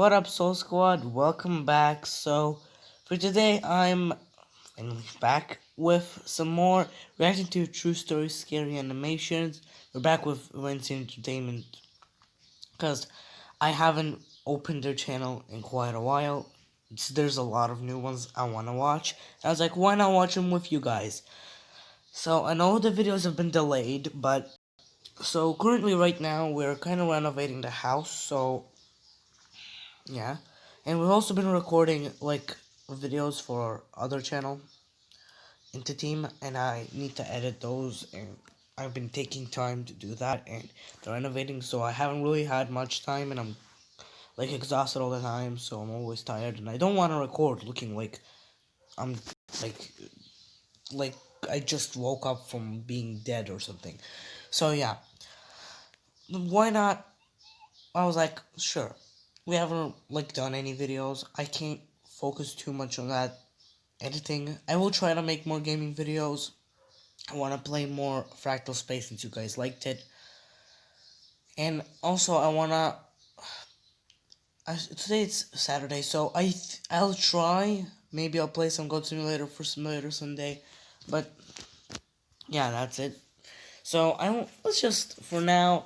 What up, Soul Squad? Welcome back. So, for today, I'm finally back with some more reacting to true story scary animations. We're back with wansee Entertainment because I haven't opened their channel in quite a while. There's a lot of new ones I want to watch. I was like, why not watch them with you guys? So, I know the videos have been delayed, but so currently, right now, we're kind of renovating the house. So, yeah, and we've also been recording like videos for our other channel, Into Team, and I need to edit those, and I've been taking time to do that, and they're renovating, so I haven't really had much time, and I'm like exhausted all the time, so I'm always tired, and I don't want to record looking like I'm like like I just woke up from being dead or something. So yeah, why not? I was like, sure. We haven't like done any videos. I can't focus too much on that editing. I will try to make more gaming videos. I want to play more Fractal Space since you guys liked it. And also I want to today it's Saturday, so I'll try. Maybe I'll play some Goat Simulator for Simulator Sunday. But yeah, that's it. So let's just for now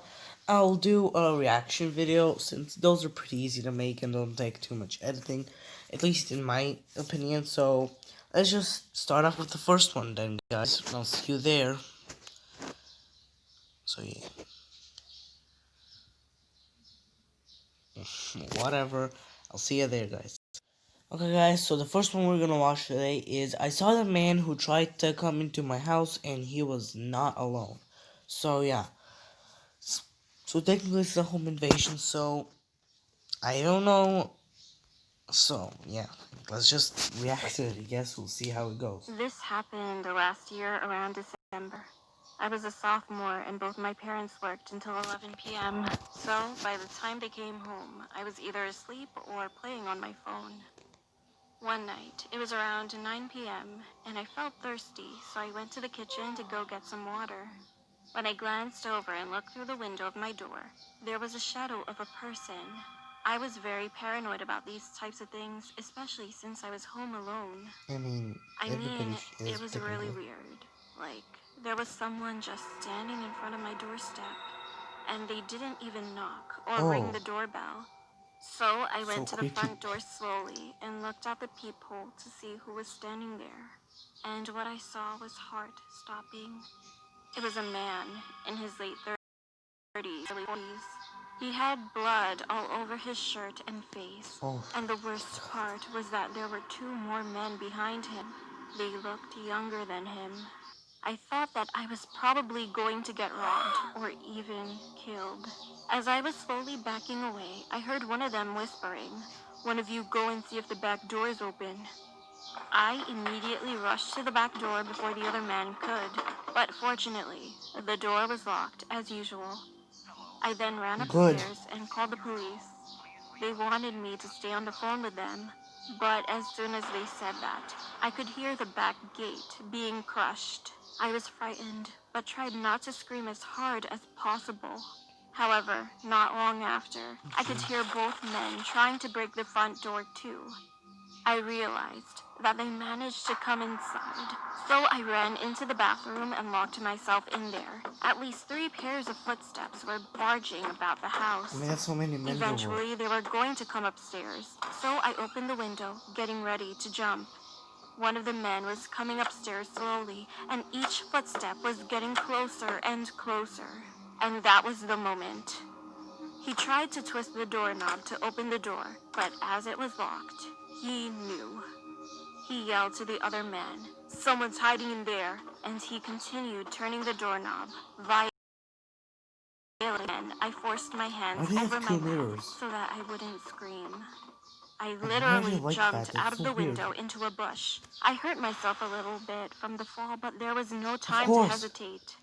I'll do a reaction video since those are pretty easy to make and don't take too much editing, at least in my opinion. So let's just start off with the first one then, guys. I'll see you there. So yeah. Whatever. I'll see you there, guys. Okay, guys, so the first one we're gonna watch today is I saw the man who tried to come into my house and he was not alone. So yeah. So technically it's a home invasion, so I don't know. So yeah, let's just react to it. I guess we'll see how it goes. This happened last year around December. I was a sophomore and both my parents worked until 11 p.m. So by the time they came home, I was either asleep or playing on my phone. One night, it was around 9 p.m. and I felt thirsty, so I went to the kitchen to go get some water. When I glanced over and looked through the window of my door, there was a shadow of a person. I was very paranoid about these types of things, especially since I was home alone. I mean, It was really weird. Like, there was someone just standing in front of my doorstep, and they didn't even knock or ring the doorbell. So I went to the front door slowly and looked out the peephole to see who was standing there. And what I saw was heart-stopping. It was a man in his late 30s, early 40s. He had blood all over his shirt and face. And the worst part was that there were two more men behind him. They looked younger than him. I thought that I was probably going to get robbed or even killed. As I was slowly backing away, I heard one of them whispering, "One of you go and see if the back door is open." I immediately rushed to the back door before the other man could, but fortunately, the door was locked as usual. I then ran upstairs and called the police. They wanted me to stay on the phone with them, but as soon as they said that, I could hear the back gate being crushed. I was frightened, but tried not to scream as hard as possible. However, not long after, I could hear both men trying to break the front door too. I realized that they managed to come inside, so I ran into the bathroom and locked myself in there. At least 3 pairs of footsteps were barging about the house. I mean, that's so many men. Eventually, they were going to come upstairs, so I opened the window, getting ready to jump. One of the men was coming upstairs slowly, and each footstep was getting closer and closer. And that was the moment. He tried to twist the doorknob to open the door, but as it was locked, he knew. He yelled to the other man, "Someone's hiding in there," and he continued turning the doorknob. Violently, I forced my hands over my mouth so that I wouldn't scream. I literally jumped out of the window into a bush. I hurt myself a little bit from the fall, but there was no time to hesitate.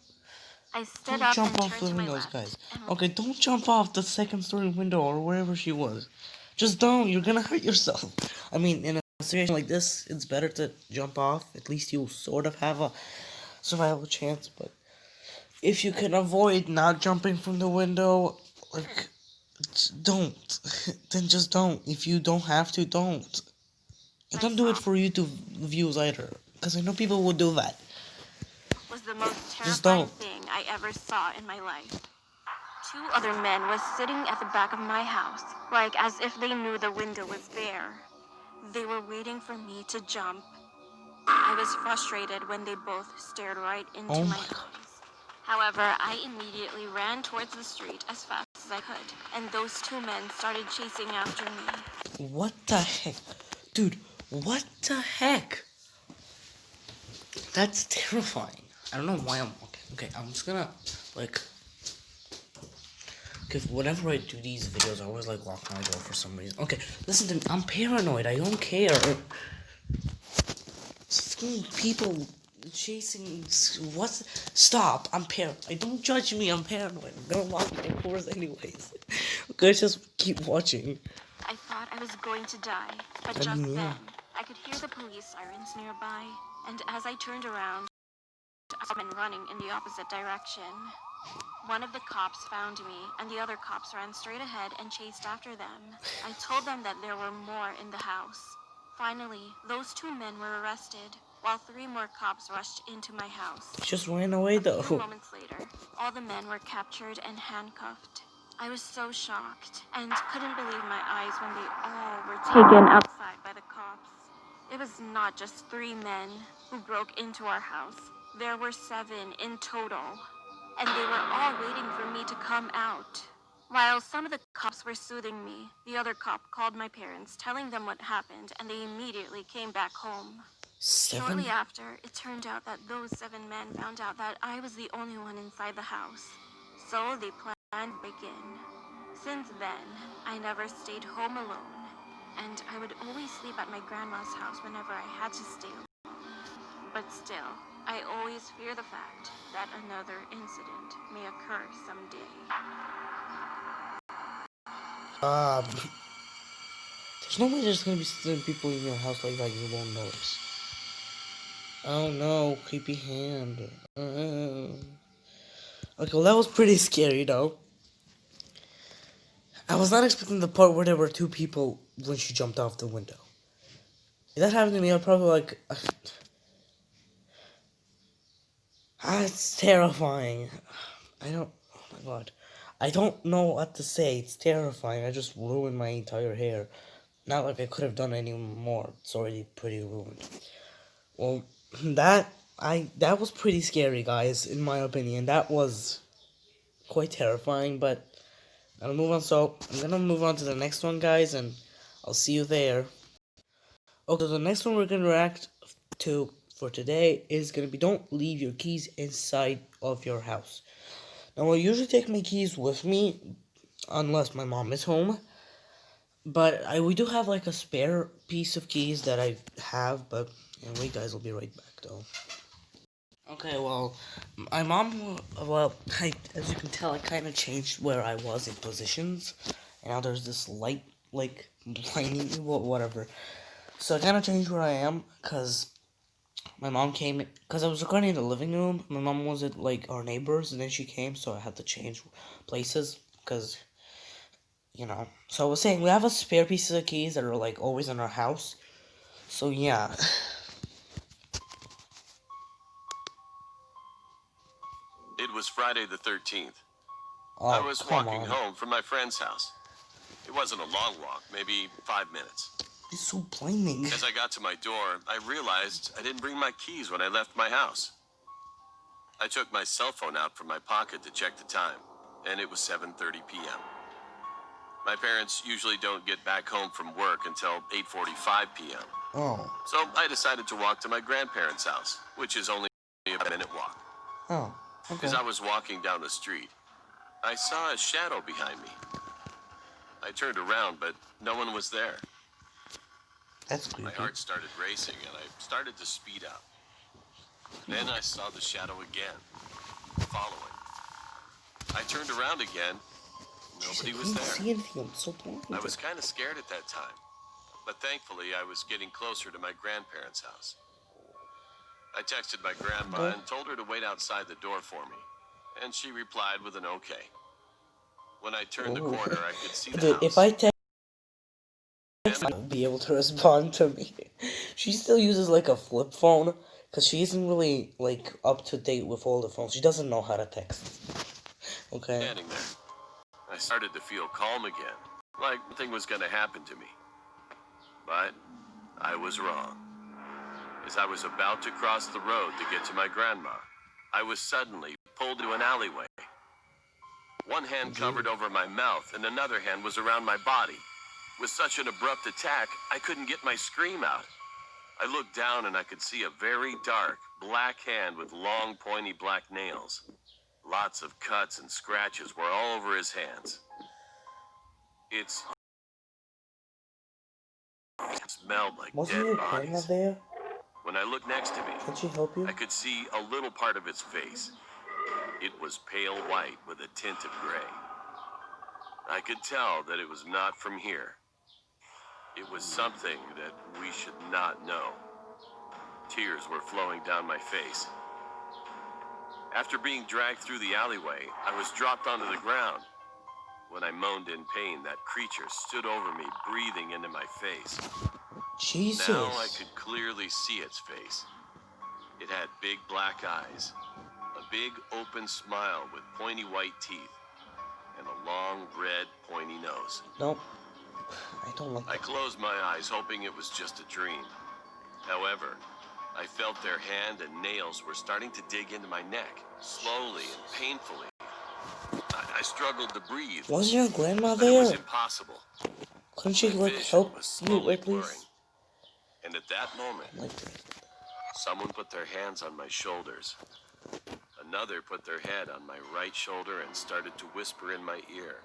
I stood up and turned to my left. Guys. Okay, don't jump off the second-story window or wherever she was. Just don't. You're gonna hurt yourself. I mean, in a situation like this, it's better to jump off. At least you'll sort of have a survival chance. But if you can avoid not jumping from the window, like, don't. Then just don't. If you don't have to, don't. And don't do it for YouTube views either, because I know people will do that. Was the most Just terrifying don't. thing I ever saw in my life. Two other men were sitting at the back of my house, like as if they knew the window was there. They were waiting for me to jump. I was frustrated when they both stared right into Oh my my god. eyes. However, I immediately ran towards the street as fast as I could, and those two men started chasing after me. What the heck? Dude, what the heck? That's terrifying. I don't know why I'm... Okay, I'm just gonna, like... Because whenever I do these videos, I always, like, lock my door for some reason. Okay, listen to me. I'm paranoid. I don't care. People chasing... What? Stop. I'm paranoid. Don't judge me. I'm paranoid. I'm gonna lock my doors anyways. Okay, just keep watching. I thought I was going to die, but just then, I could hear the police sirens nearby, and as I turned around, I saw men running in the opposite direction. One of the cops found me, and the other cops ran straight ahead and chased after them. I told them that there were more in the house. Finally, those two men were arrested, while 3 more cops rushed into my house. Just ran away though. A few moments later, all the men were captured and handcuffed. I was so shocked and couldn't believe my eyes when they all were taken outside by the cops. It was not just 3 men who broke into our house. There were 7 in total, and they were all waiting for me to come out. While some of the cops were soothing me, the other cop called my parents, telling them what happened, and they immediately came back home. 7? Shortly after, it turned out that those 7 men found out that I was the only one inside the house, so they planned to break in. Since then, I never stayed home alone, and I would always sleep at my grandma's house whenever I had to stay alone. But still, I always fear the fact that another incident may occur someday. There's no way there's gonna be certain people in your house like that you won't notice. Oh no, creepy hand. Okay, well that was pretty scary though. I was not expecting the part where there were 2 people when she jumped off the window. If that happened to me, I'd probably like... It's terrifying. Oh my god. I don't know what to say. It's terrifying. I just ruined my entire hair. Not like I could have done any more. It's already pretty ruined. Well, that was pretty scary, guys, in my opinion. That was quite terrifying, but I'm gonna move on. So I'm gonna move on to the next one, guys, and I'll see you there. Okay, so the next one we're gonna react to for today is gonna be don't leave your keys inside of your house. Now I usually take my keys with me unless my mom is home. But we do have like a spare piece of keys that I have, but anyway, guys, I'll be right back though. Okay, well, my mom, as you can tell, I kind of changed where I was in positions, and now there's this light, like, blinding me, whatever. So I kind of changed where I am, because my mom came, because I was recording in the living room, my mom was at, like, our neighbors, and then she came, so I had to change places, because... You know, so I was saying, we have a spare pieces of keys that are, like, always in our house. So, yeah. It was Friday the 13th. Oh, I was come walking on. home from my friend's house. It wasn't a long walk, maybe 5 minutes. It's so blinding. As I got to my door, I realized I didn't bring my keys when I left my house. I took my cell phone out from my pocket to check the time, and it was 7:30 p.m. My parents usually don't get back home from work until 8:45 p.m. Oh. So I decided to walk to my grandparents' house, which is only a 5-minute walk. Oh, okay. As I was walking down the street, I saw a shadow behind me. I turned around, but no one was there. That's creepy. My heart started racing, and I started to speed up. Then I saw the shadow again, following. I turned around again. Nobody was there. I couldn't see anything. I'm so blind. I was kind of scared at that time, but thankfully I was getting closer to my grandparents' house. I texted my grandma and told her to wait outside the door for me, and she replied with an okay. When I turned the Ooh. corner, I could see the Dude, house. if I text, And she won't be able to respond to me. She still uses like a flip phone because she isn't really like up to date with all the phones. She doesn't know how to text. Okay. standing there, I started to feel calm again, like nothing was going to happen to me. But I was wrong. As I was about to cross the road to get to my grandma, I was suddenly pulled into an alleyway. One hand covered over my mouth and another hand was around my body. With such an abrupt attack, I couldn't get my scream out. I looked down and I could see a very dark, black hand with long, pointy black nails. Lots of cuts and scratches were all over his hands. It smelled like Wasn't dead your grandma bodies. there? When I looked next to me, Can she help you? I could see a little part of its face. It was pale white with a tint of gray. I could tell that it was not from here. It was something that we should not know. Tears were flowing down my face. After being dragged through the alleyway, I was dropped onto the ground. When I moaned in pain, that creature stood over me, breathing into my face. Jesus. Now I could clearly see its face. It had big black eyes, a big open smile with pointy white teeth, and a long red pointy nose. Nope. I don't like I that. closed my eyes, hoping it was just a dream. However, I felt their hand and nails were starting to dig into my neck, slowly and painfully. I struggled to breathe, Wasn't your grandma but it was there? impossible. Couldn't she My like vision help was you slowly at blurring. least? And at that moment, Like, someone put their hands on my shoulders. Another put their head on my right shoulder and started to whisper in my ear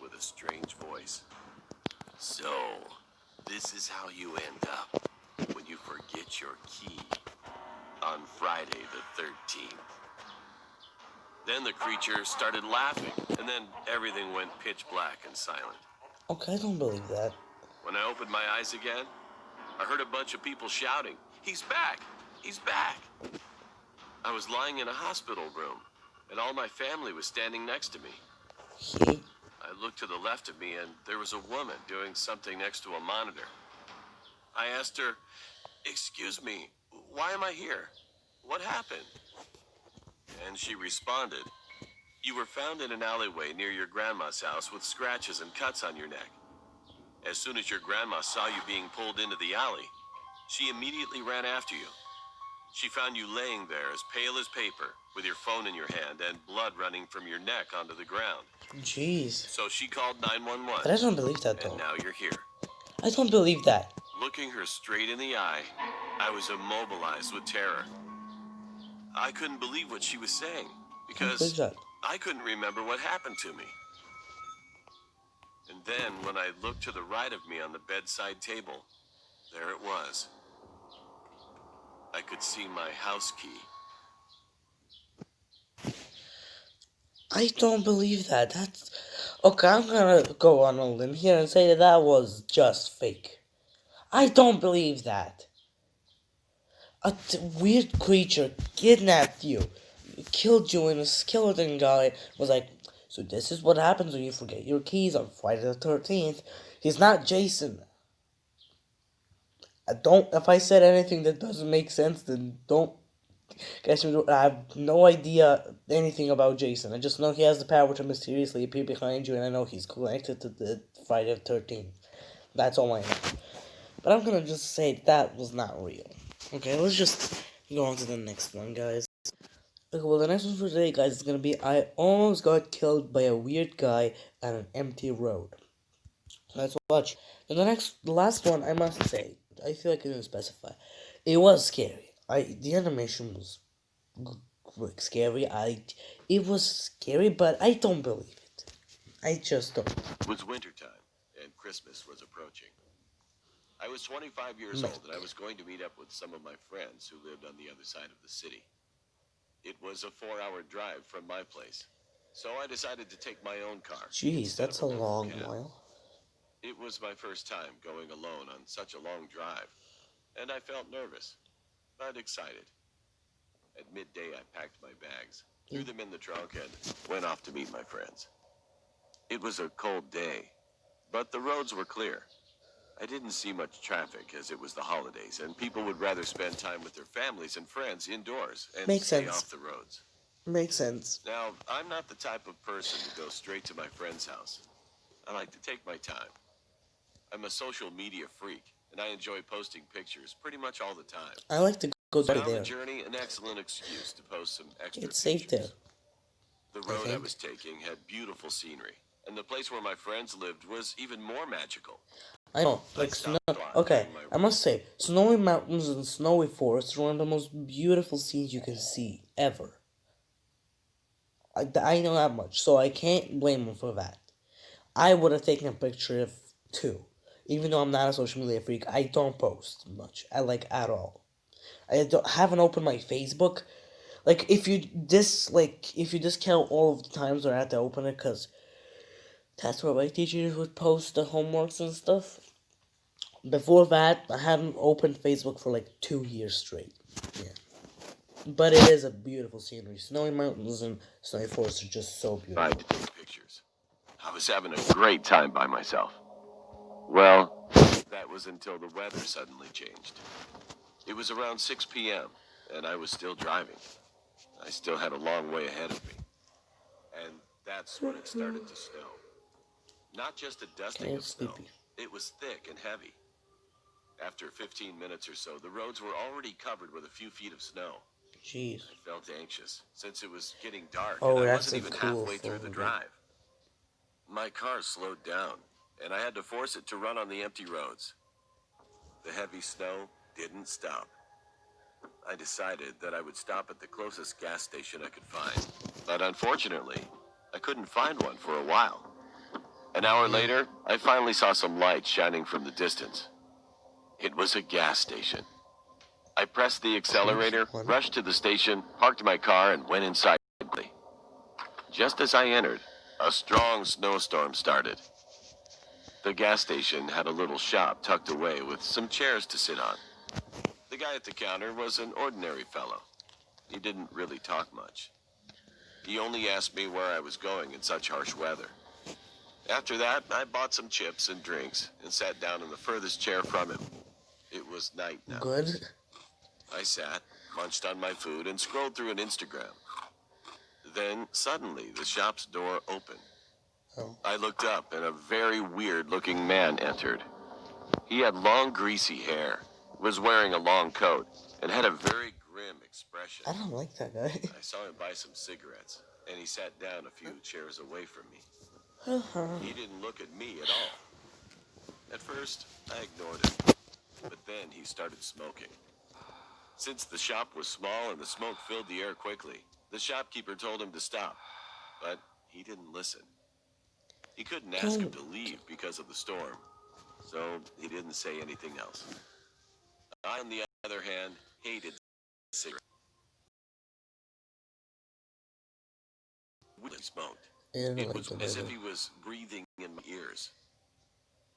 with a strange voice. So, this is how you end up when you forget your key on Friday the 13th. Then the creature started laughing, and then everything went pitch black and silent. okay, I don't believe that. When I opened my eyes again, I heard a bunch of people shouting, "He's back! He's back!" I was lying in a hospital room, and all my family was standing next to me. He, I looked to the left of me, and there was a woman doing something next to a monitor. I asked her, "Excuse me, why am I here? What happened?" And she responded, "You were found in an alleyway near your grandma's house with scratches and cuts on your neck. As soon as your grandma saw you being pulled into the alley, she immediately ran after you. She found you laying there as pale as paper, with your phone in your hand and blood running from your neck onto the ground. jeez. So she called But I 911, don't believe that and though. now you're here." I don't believe that. Looking her straight in the eye, I was immobilized with terror. I couldn't believe what she was saying, I don't because believe that. I couldn't remember what happened to me. And then, when I looked to the right of me on the bedside table, there it was. I could see my house key. I don't believe that. That's okay. I'm gonna go on a limb here and say that that was just fake. I don't believe that. A weird creature kidnapped you, killed you, and a skeleton guy was like, "So this is what happens when you forget your keys on Friday the 13th. He's not Jason." I don't. If I said anything that doesn't make sense, then don't. Guys, I have no idea anything about Jason. I just know he has the power to mysteriously appear behind you, and I know he's connected to the Friday the 13th. That's all I know. But I'm gonna just say that was not real. Okay, let's just go on to the next one, guys. Okay, well, the next one for today, guys, is gonna be I almost got killed by a weird guy on an empty road. Let's watch. And the last one, I must say, I feel like I didn't specify. It was scary. The animation was scary. It was scary, but I don't believe it. I just don't. It was wintertime, and Christmas was approaching. I was 25 years old, and I was going to meet up with some of my friends who lived on the other side of the city. It was a 4-hour drive from my place, so I decided to take my own car. Jeez, that's a local long cab. while. It was my first time going alone on such a long drive, and I felt nervous, but excited. At midday, I packed my bags, threw them in the trunk, and went off to meet my friends. It was a cold day, but the roads were clear. I didn't see much traffic as it was the holidays, and people would rather spend time with their families and friends indoors and Makes stay sense. off the roads. Makes sense. Now, I'm not the type of person to go straight to my friend's house. I like to take my time. I'm a social media freak, and I enjoy posting pictures pretty much all the time. I like to go Found the there. journey an excellent excuse to post some extra It's safe there. pictures. The I road I think. was taking had beautiful scenery, and the place where my friends lived was even more magical. I know, like snow. Okay, I must say, snowy mountains and snowy forests are one of the most beautiful scenes you can see ever. I know that much, so I can't blame them for that. I would have taken a picture of too, even though I'm not a social media freak. I don't post much, at all. Haven't opened my Facebook. If you discount all of the times where I had to open it, cause that's where my teachers would post the homeworks and stuff. Before that, I haven't opened Facebook for like 2 years straight. Yeah. But it is a beautiful scenery. Snowy mountains and snowy forests are just so beautiful. Tried to take pictures. I was having a great time by myself. Well, that was until the weather suddenly changed. It was around 6 p.m., and I was still driving. I still had a long way ahead of me. And that's when it started to snow. Not just a dusting Getting of snow. sleepy. It was thick and heavy. After 15 minutes or so, the roads were already covered with a few feet of snow. Jeez. I felt anxious, since it was getting dark Oh, and I that's wasn't a even cool halfway through the photo. drive. My car slowed down, and I had to force it to run on the empty roads. The heavy snow didn't stop. I decided that I would stop at the closest gas station I could find. But unfortunately, I couldn't find one for a while. An hour later, I finally saw some lights shining from the distance. It was a gas station. I pressed the accelerator, rushed to the station, parked my car, and went inside quickly. Just as I entered, a strong snowstorm started. The gas station had a little shop tucked away with some chairs to sit on. The guy at the counter was an ordinary fellow. He didn't really talk much. He only asked me where I was going in such harsh weather. After that, I bought some chips and drinks and sat down in the furthest chair from him. It was night now. Good. I sat, munched on my food, and scrolled through an Instagram. Then, suddenly, the shop's door opened. Oh. I looked up, and a very weird-looking man entered. He had long, greasy hair, was wearing a long coat, and had a very grim expression. I don't like that guy. I saw him buy some cigarettes, and he sat down a few chairs away from me. He didn't look at me at all. At first, I ignored him, but then he started smoking. Since the shop was small and the smoke filled the air quickly, the shopkeeper told him to stop, but he didn't listen. He couldn't ask him to leave because of the storm, so he didn't say anything else. I, on the other hand, hated cigarettes. He smoked. It was as if he was breathing in my ears.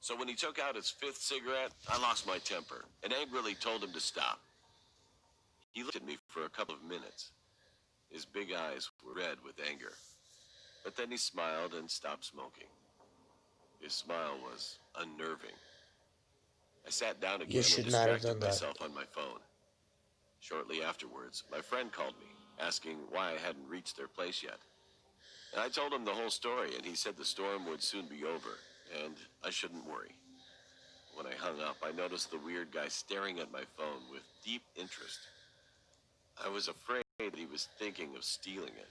So when he took out his fifth cigarette, I lost my temper and angrily told him to stop. He looked at me for a couple of minutes. His big eyes were red with anger. But then he smiled and stopped smoking. His smile was unnerving. I sat down again and distracted myself on my phone. Shortly afterwards, my friend called me, asking why I hadn't reached their place yet. And I told him the whole story, and he said the storm would soon be over, and I shouldn't worry. When I hung up, I noticed the weird guy staring at my phone with deep interest. I was afraid that he was thinking of stealing it.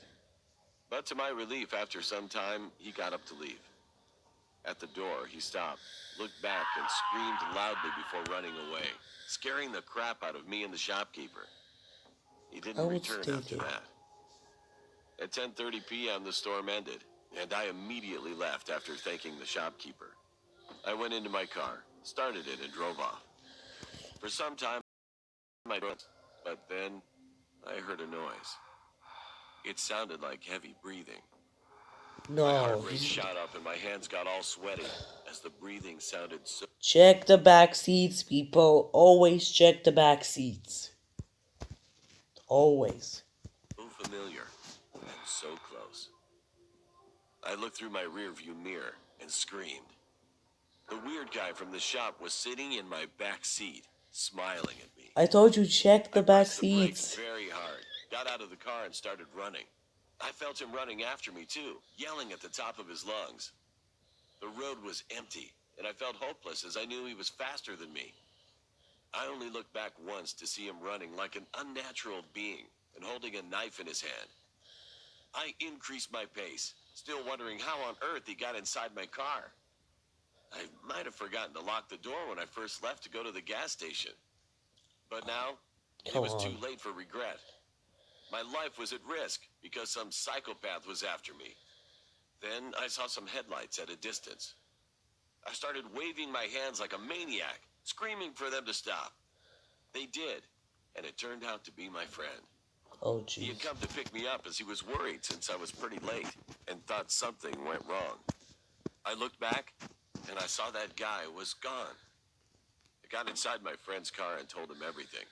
But to my relief, after some time, he got up to leave. At the door, he stopped, looked back, and screamed loudly before running away, scaring the crap out of me and the shopkeeper. He didn't return after that. At 10:30 p.m., the storm ended, and I immediately left after thanking the shopkeeper. I went into my car, started it, and drove off. For some time, I drove, but then I heard a noise. It sounded like heavy breathing. No. My heart rate shot up and my hands got all sweaty as the breathing sounded so... Check the back seats, people. Always check the back seats. Always. familiar and so close. I looked through my rearview mirror and screamed. The weird guy from the shop was sitting in my back seat, smiling at me. I told you, check the I back pressed the brakes seats. very hard, got out of the car and started running. I felt him running after me too, yelling at the top of his lungs. The road was empty, and I felt hopeless as I knew he was faster than me. I only looked back once to see him running like an unnatural being and holding a knife in his hand. I increased my pace, still wondering how on earth he got inside my car. I might have forgotten to lock the door when I first left to go to the gas station. But now, it was too late for regret. My life was at risk because some psychopath was after me. Then I saw some headlights at a distance. I started waving my hands like a maniac, screaming for them to stop. They did, and it turned out to be my friend. Oh, He had jeez. come to pick me up as he was worried since I was pretty late and thought something went wrong. I looked back, and I saw that guy was gone. I got inside my friend's car and told him everything.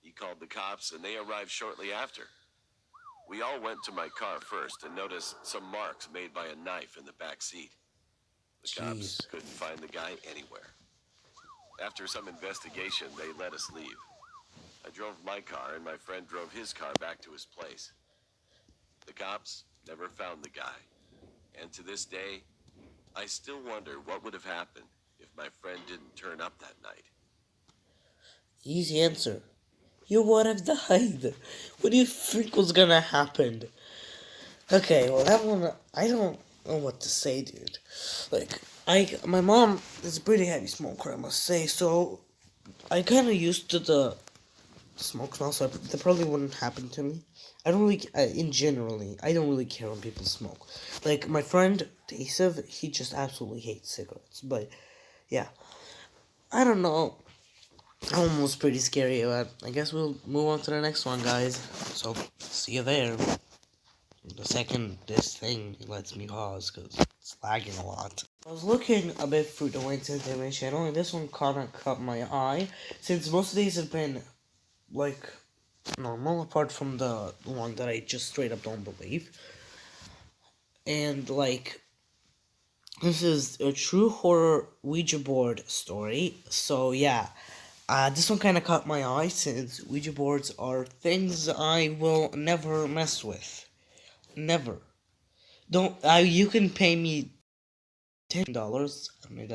He called the cops, and they arrived shortly after. We all went to my car first and noticed some marks made by a knife in the back seat. The cops Jeez. couldn't find the guy anywhere. After some investigation, they let us leave. I drove my car, and my friend drove his car back to his place. The cops never found the guy. And to this day, I still wonder what would have happened if my friend didn't turn up that night. Easy answer. You would have died. What do you think was gonna happen? Okay, well that one, I don't know what to say, dude. Like, my mom is a pretty heavy smoker, I must say, so I kind of used to the smoke smell, so that probably wouldn't happen to me. I don't really, I don't really care when people smoke. Like, my friend, Dasiv, he just absolutely hates cigarettes, but, yeah. I don't know. That one was pretty scary, but I guess we'll move on to the next one, guys. So, see you there. The second this thing lets me pause, because it's lagging a lot. I was looking a bit through the Winston TV channel, and this one kinda caught my eye, since most of these have been, like, normal, apart from the one that I just straight up don't believe. And, like, this is a true horror Ouija board story, so yeah. This one kind of caught my eye, since Ouija boards are things I will never mess with. Never. Don't, you can pay me $10. I mean,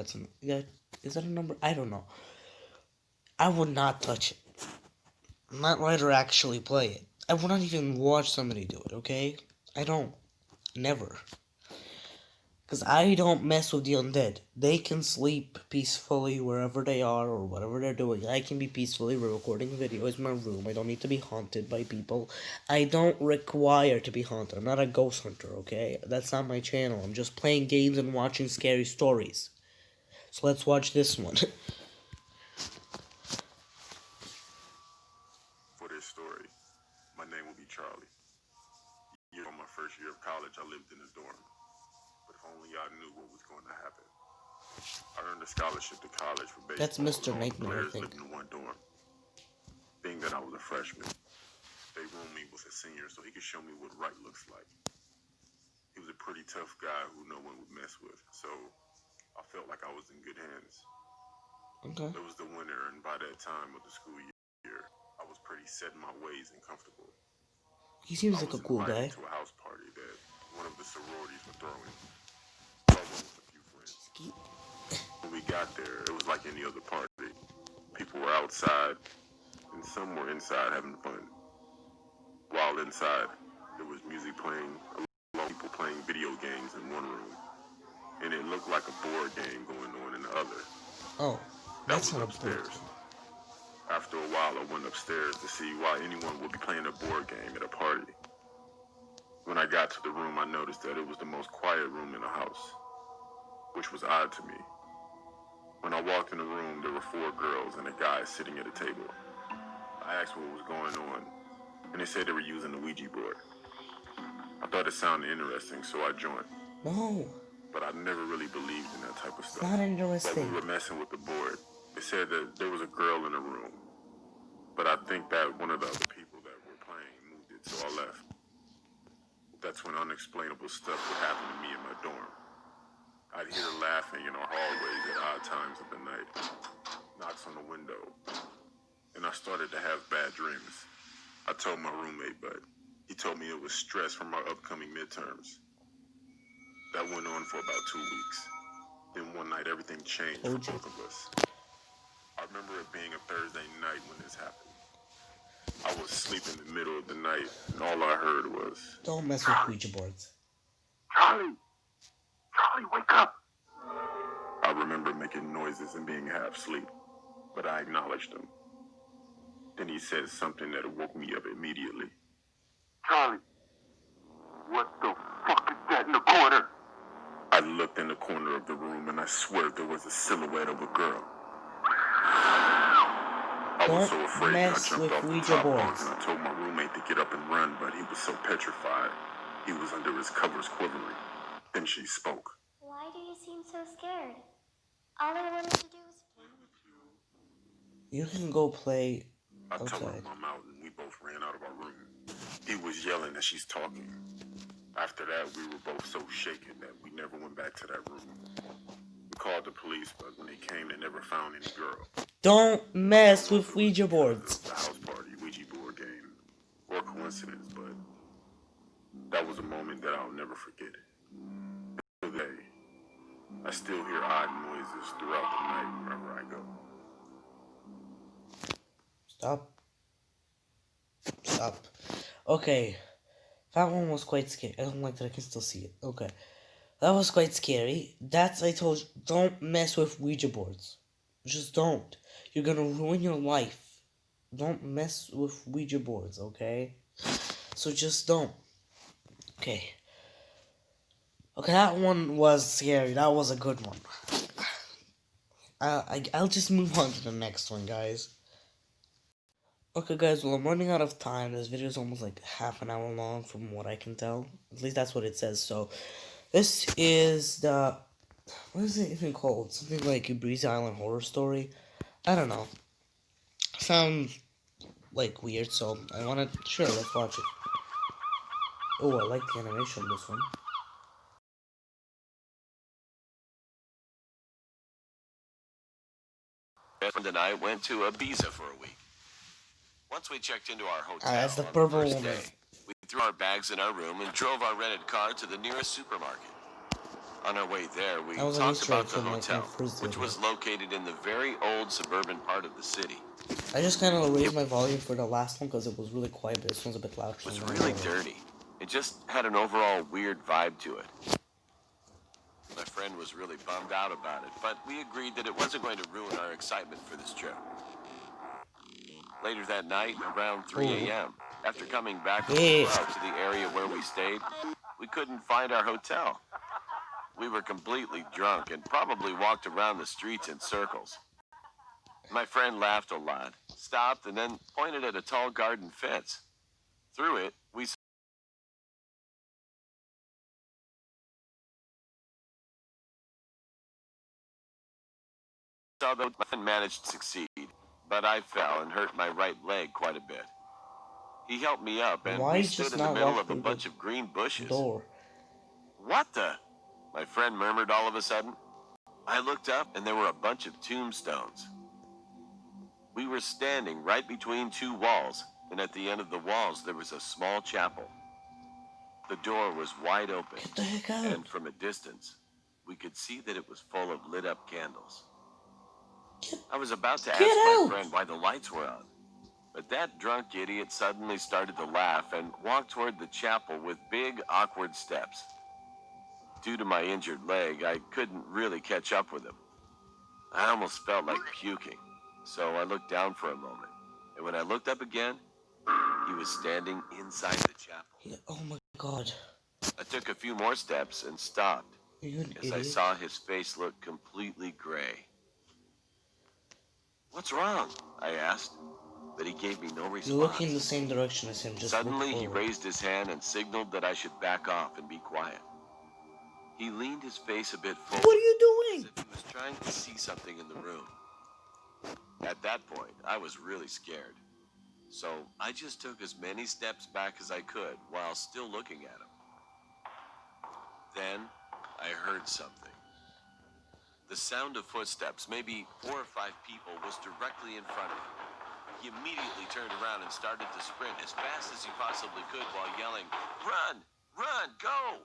is that a number? I don't know. I would not touch it. Not write or actually play it. I would not even watch somebody do it, okay? I don't. Never. Because I don't mess with the undead. They can sleep peacefully wherever they are or whatever they're doing. I can be peacefully recording videos in my room. I don't need to be haunted by people. I don't require to be haunted. I'm not a ghost hunter, okay? That's not my channel. I'm just playing games and watching scary stories. So let's watch this one. For this story, my name will be Charlie. On my first year of college, I lived in a dorm. But if only I knew what was going to happen. I earned a scholarship to college for baseball. That's Mr. Nightmare, I players think. lived in one dorm. Being that I was a freshman, they roomed me with a senior so he could show me what right looks like. He was a pretty tough guy who no one would mess with, so I felt like I was in good hands. Okay. It was the winter, and by that time of the school year, I was pretty set in my ways and comfortable. He seems I like a was cool invited guy. to a house party that one of the sororities were throwing. So I went with a few friends. When we got there, it was like any other party. People were outside, and some were inside having fun. While inside, there was music playing, a lot of people playing video games in one room, and it looked like a board game going on in the other. Oh, That that's was not a board upstairs. game. After a while, I went upstairs to see why anyone would be playing a board game at a party. When I got to the room, I noticed that it was the most quiet room in the house, which was odd to me. When I walked in the room, there were 4 girls and a guy sitting at a table. I asked what was going on, and they said they were using the Ouija board. I thought it sounded interesting, so I joined. No, But I never really believed in that type of it's stuff. not But we interesting. were messing with the board. They said that there was a girl in the room, but I think that one of the other people that were playing moved it, so I left. That's when unexplainable stuff would happen to me in my dorm. I'd hear laughing in our hallways at odd times of the night, knocks on the window, and I started to have bad dreams. I told my roommate, but he told me it was stress from our upcoming midterms. That went on for about 2 weeks. Then one night everything changed for both of us. I remember it being a Thursday night when this happened. I was asleep in the middle of the night, and all I heard was, Don't mess with Ouija boards. Charlie! Charlie, wake up! I remember making noises and being half asleep, but I acknowledged him. Then he said something that woke me up immediately. Charlie, what the fuck is that in the corner? I looked in the corner of the room, and I swear there was a silhouette of a girl. I was so afraid that I jumped off the top bunk, and I told my roommate to get up and run, but he was so petrified. He was under his covers quivering. Then she spoke. Why do you seem so scared? All I wanted to do was play with you. You can go play outside. I told him I'm out, and we both ran out of our room. He was yelling as she's talking. After that, we were both so shaken that we never went back to that room. We called the police, but when they came, they never found any girl. Don't mess with Ouija boards. The house party, Ouija board game, or coincidence, but that was a moment that I'll never forget. Today, I still hear odd noises throughout the night wherever I go. Stop. Okay. That one was quite scary. I don't like that I can still see it. Okay. That was quite scary. That's, I told you, don't mess with Ouija boards. Just don't. You're gonna ruin your life. Don't mess with Ouija boards, okay? So just don't. Okay. Okay, that one was scary. That was a good one. I'll just move on to the next one, guys. Okay, guys, well, I'm running out of time. This video is almost like half an hour long from what I can tell. At least that's what it says. So, this is the... What is it even called? Something like a Breeze Island Horror Story? I don't know. Sounds, like, weird, so I wanted... Sure, let's watch it. Oh, I like the animation of this one. My friend and I went to Ibiza for a week. Once we checked into our hotel That's the on purple first woman. day, we threw our bags in our room and drove our rented car to the nearest supermarket. On our way there, we That was an talked Easter egg about the from, like, my hotel, first which video. was located in the very old suburban part of the city. I just kind of raised my volume for the last one because it was really quiet, but this one's a bit louder. It was really dirty. It just had an overall weird vibe to it. My friend was really bummed out about it, but we agreed that it wasn't going to ruin our excitement for this trip. Later that night, around 3 a.m., after coming back from the club to the area where we stayed, we couldn't find our hotel. We were completely drunk and probably walked around the streets in circles. My friend laughed a lot, stopped, and then pointed at a tall garden fence. Through it, we saw that my friend managed to succeed, but I fell and hurt my right leg quite a bit. He helped me up, and we stood in the middle of a bunch of green bushes. What the? My friend murmured all of a sudden. I looked up, and there were a bunch of tombstones. We were standing right between two walls, and at the end of the walls there was a small chapel. The door was wide open, Get the heck out. and from a distance, we could see that it was full of lit-up candles. I was about to ask my friend why the lights were on, but that drunk idiot suddenly started to laugh and walked toward the chapel with big, awkward steps. Due to my injured leg, I couldn't really catch up with him. I almost felt like puking, so I looked down for a moment, and when I looked up again, he was standing inside the chapel. Oh my god. I took a few more steps and stopped, You an as idiot. I saw his face look completely gray. "What's wrong?" I asked, but he gave me no response. You're looking the same direction as him, just Suddenly, look he forward. raised his hand and signaled that I should back off and be quiet. He leaned his face a bit forward, What are you as doing? if he was trying to see something in the room. At that point, I was really scared, so I just took as many steps back as I could while still looking at him. Then I heard something. The sound of footsteps, maybe 4 or 5 people, was directly in front of him. He immediately turned around and started to sprint as fast as he possibly could while yelling, "Run! Run! Go!"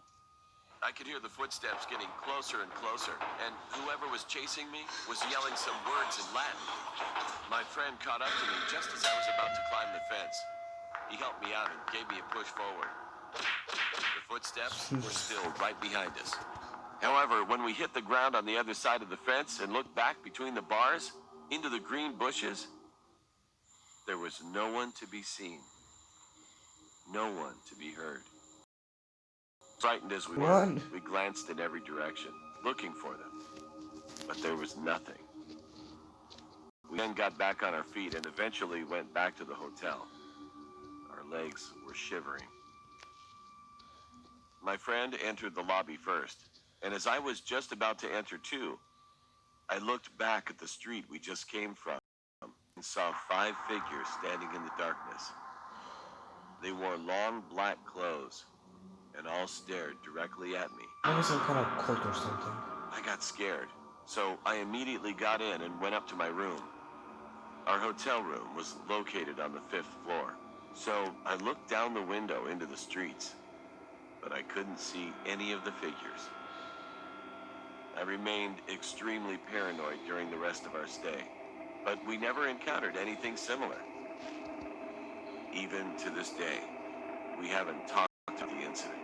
I could hear the footsteps getting closer and closer, and whoever was chasing me was yelling some words in Latin. My friend caught up to me just as I was about to climb the fence. He helped me out and gave me a push forward. The footsteps were still right behind us. However, when we hit the ground on the other side of the fence and looked back between the bars into the green bushes, there was no one to be seen. No one to be heard. Frightened as we were, we glanced in every direction, looking for them. But there was nothing. We then got back on our feet and eventually went back to the hotel. Our legs were shivering. My friend entered the lobby first, and as I was just about to enter too, I looked back at the street we just came from and saw 5 figures standing in the darkness. They wore long black clothes and all stared directly at me. Maybe some kind of cult or something. I got scared, so I immediately got in and went up to my room. Our hotel room was located on the 5th floor, so I looked down the window into the streets, but I couldn't see any of the figures. I remained extremely paranoid during the rest of our stay, but we never encountered anything similar. Even to this day, we haven't talked about the incident.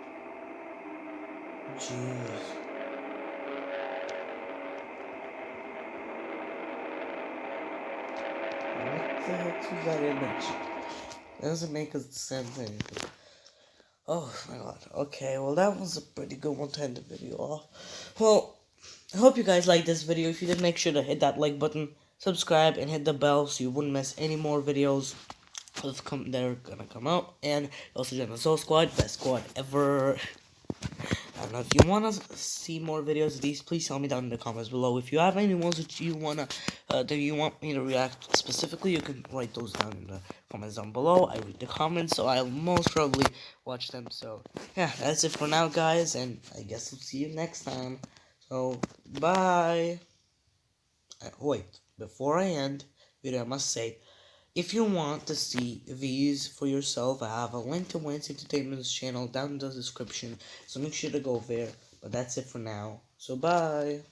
Jeez. What the heck is that image? That doesn't make the same thing. Oh my god. Okay, well that was a pretty good one to end the video off. Well, I hope you guys liked this video. If you did, make sure to hit that like button, subscribe, and hit the bell so you wouldn't miss any more videos they're gonna come out. And also join the Soul Squad, best squad ever. I don't know, if you wanna see more videos of these, please tell me down in the comments below. If you have any ones that you want me to react specifically, you can write those down in the comments down below. I read the comments, so I'll most probably watch them. So yeah, that's it for now, guys, and I guess we'll see you next time. So bye. Wait, before I end video, I must say, if you want to see these for yourself, I have a link to Wansee Entertainment's channel down in the description, so make sure to go there. But that's it for now, so bye.